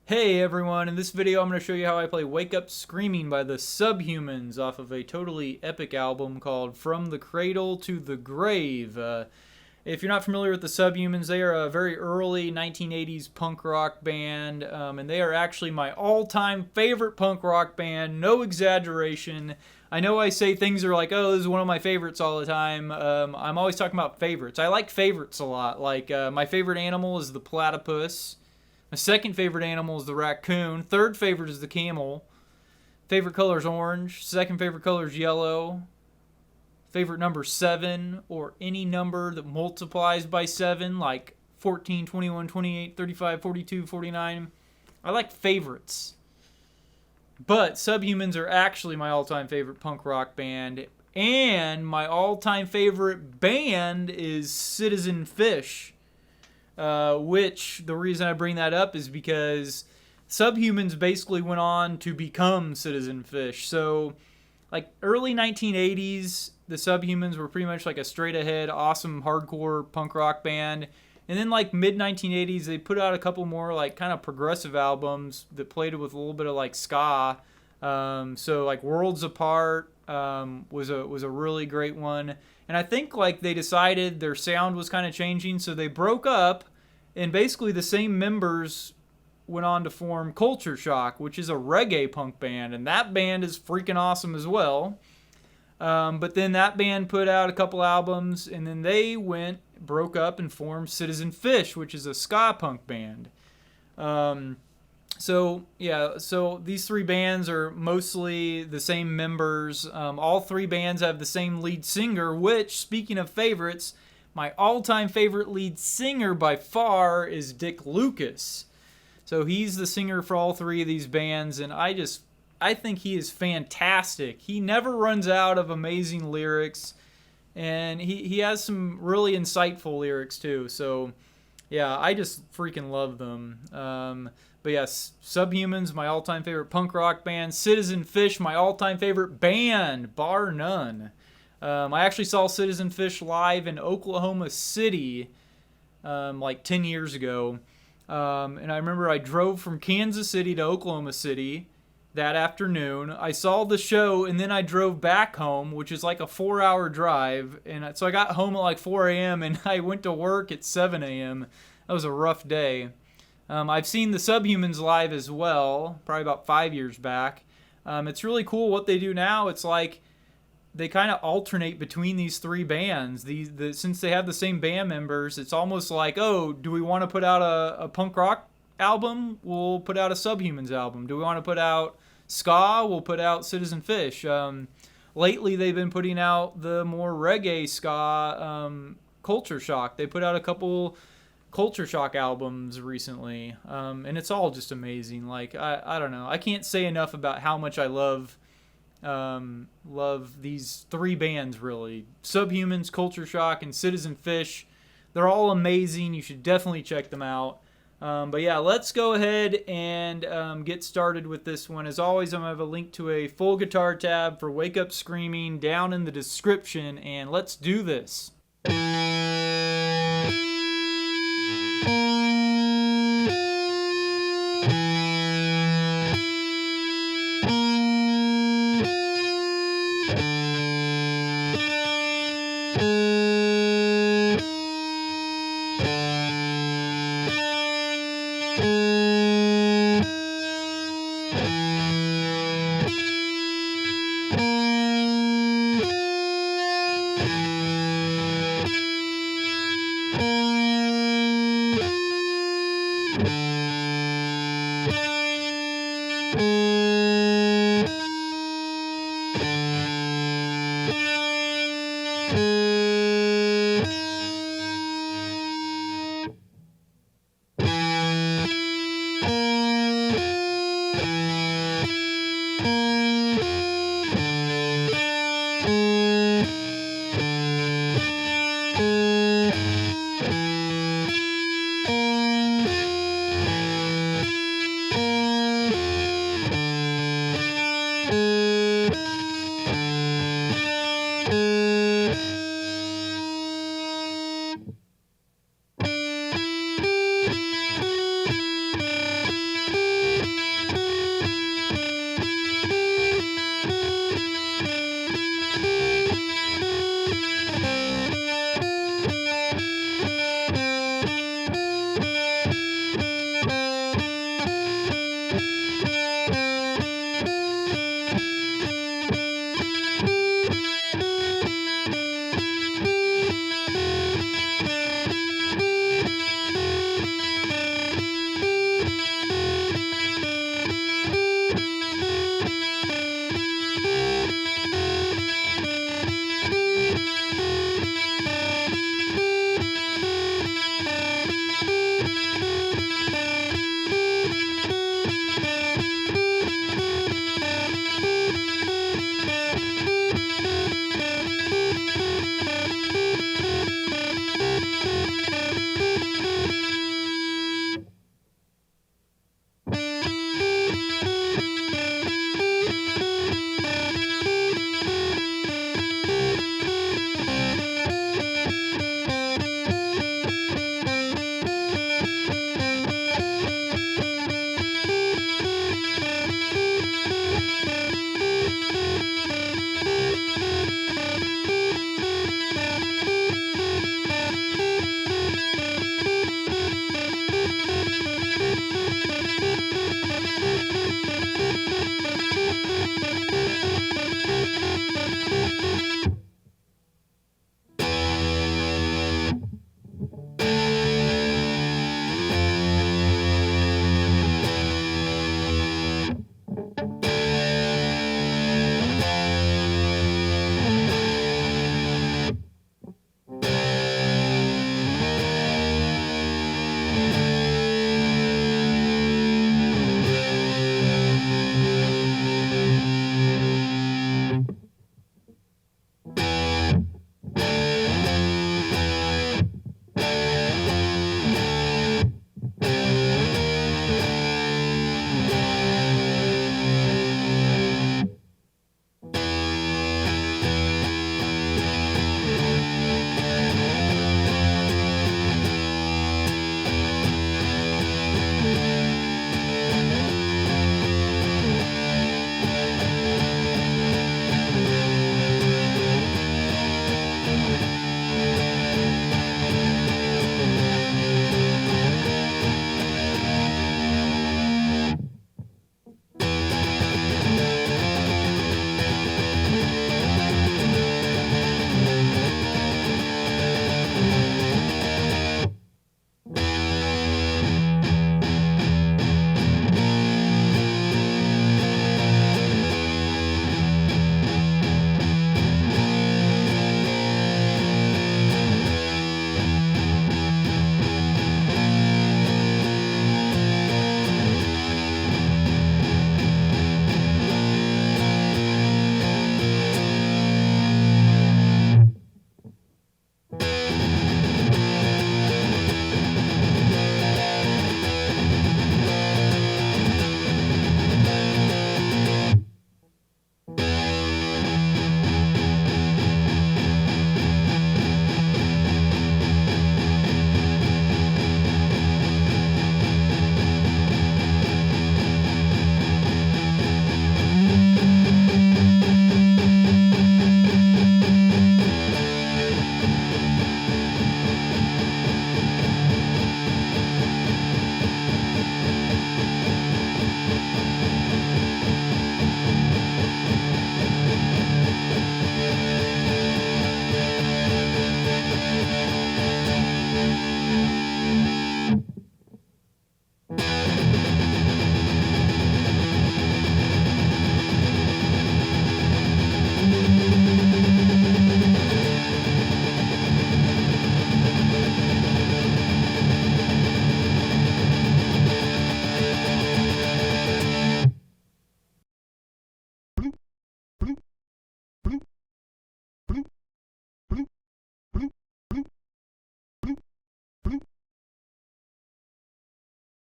Hey everyone, in this video I'm going to show you how I play Wake Up Screaming by the Subhumans off of a totally epic album called From the Cradle to the Grave. If you're not familiar with the Subhumans, they are a very early 1980s punk rock band, and they are actually my all-time favorite punk rock band, no exaggeration. I know I say things are like, oh, this is one of my favorites all the time. I'm always talking about favorites. I like favorites a lot. Like, my favorite animal is the platypus. My second favorite animal is the raccoon. Third favorite is the camel. Favorite color is orange. Second favorite color is yellow. Favorite number 7, or any number that multiplies by 7, like 14, 21, 28, 35, 42, 49. I like favorites. But Subhumans are actually my all-time favorite punk rock band. And my all-time favorite band is Citizen Fish. Which the reason I bring that up is because Subhumans basically went on to become Citizen Fish. So, like early 1980s, the Subhumans were pretty much like a straight ahead, awesome hardcore punk rock band. And then like mid 1980s, they put out a couple more like kind of progressive albums that played with a little bit of like ska. So like Worlds Apart was a really great one. And I think like they decided their sound was kind of changing, so they broke up, and basically the same members went on to form Culture Shock, which is a reggae punk band, and that band is freaking awesome as well. But then that band put out a couple albums, and then they broke up and formed Citizen Fish, which is a ska punk band. So these three bands are mostly the same members. All three bands have the same lead singer, which, speaking of favorites, my all-time favorite lead singer by far is Dick Lucas. So he's the singer for all three of these bands, and I think he is fantastic. He never runs out of amazing lyrics, and he has some really insightful lyrics too. So yeah, I just freaking love them. But yes, Subhumans, my all-time favorite punk rock band. Citizen Fish, my all-time favorite band, bar none. I actually saw Citizen Fish live in Oklahoma City like 10 years ago. And I remember I drove from Kansas City to Oklahoma City that afternoon. I saw the show, and then I drove back home, which is like a 4-hour drive. And so I got home at like 4 a.m., and I went to work at 7 a.m. That was a rough day. I've seen the Subhumans live as well, probably about 5 years back. It's really cool what they do now. It's like they kind of alternate between these three bands. Since they have the same band members, it's almost like, oh, do we want to put out a punk rock album? We'll put out a Subhumans album. Do we want to put out ska? We'll put out Citizen Fish. Lately, they've been putting out the more reggae ska Culture Shock. They put out a couple Culture Shock albums recently, and it's all just amazing. Like I don't know, I can't say enough about how much I love these three bands. Really, Subhumans, Culture Shock, and Citizen Fish. They're all amazing. You should definitely check them out. But yeah, let's go ahead and get started with this one. As always, I'm going to have a link to a full guitar tab for Wake Up Screaming down in the description, and let's do this.